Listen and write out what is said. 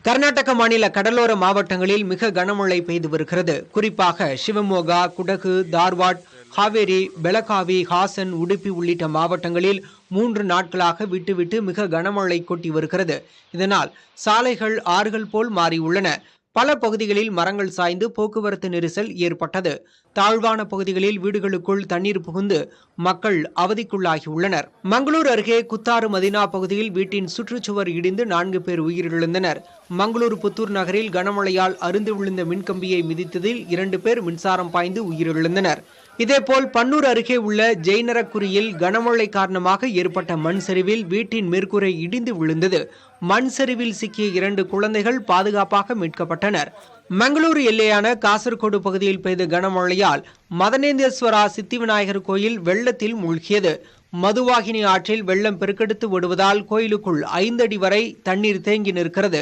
கர்நாடக மாநில கடலோர மாவட்டங்களில் மிக கனமழை பெய்து வருகிறது. குறிப்பாக சிவமோகா, குடகு, தார்வாட், ஹாவேரி, பெலகாவி, ஹாசன், உடுப்பி உள்ளிட்ட மாவட்டங்களில் 3 நாட்களாக விட்டுவிட்டு மிக கனமழை கொட்டி வருகிறது. இதனால் சாலைகள் ஆறுகள் போல் மாறியுள்ளன. பல பகுதிகளில் மரங்கள் சாய்ந்து போக்குவரத்து நெரிசல் ஏற்பட்டது. தாழ்வான பகுதிகளில் வீடுகளுக்குள் தண்ணீர் புகுந்து மக்கள் அவதிக்குள்ளாகியுள்ளனர். மங்களூர் அருகே குத்தாறு மதினா பகுதியில் வீட்டின் சுற்றுச்சுவர் இடிந்து 4 பேர் உயிரிழந்தனர். மங்களூர் புத்தூர் நகரில் கனமழையால் அருந்து விழுந்த மின்கம்பியை மிதித்ததில் 2 பேர் மின்சாரம் பாய்ந்து உயிரிழந்தனர். இதேபோல் பன்னூர் அருகே உள்ள ஜெய்னரக்குரியில் கனமழை காரணமாக ஏற்பட்ட மண் சரிவில் வீட்டின் மேற்கூரை இடிந்து விழுந்தது. மண் சரிவில் சிக்கிய 2 குழந்தைகள் பாதுகாப்பாக மீட்கப்பட்டனர். மங்களூரு எல்லையான காசர்கோடு பகுதியில் பெய்த கனமழையால் மதனேந்தேஸ்வரா சித்தி விநாயகர் கோயில் வெள்ளத்தில் மூழ்கியது. மதுவாகினி ஆற்றில் வெள்ளம் பெருக்கெடுத்து ஓடுவதால் கோயிலுக்குள் 5 அடி வரை தண்ணீர் தேங்கி நிற்கிறது.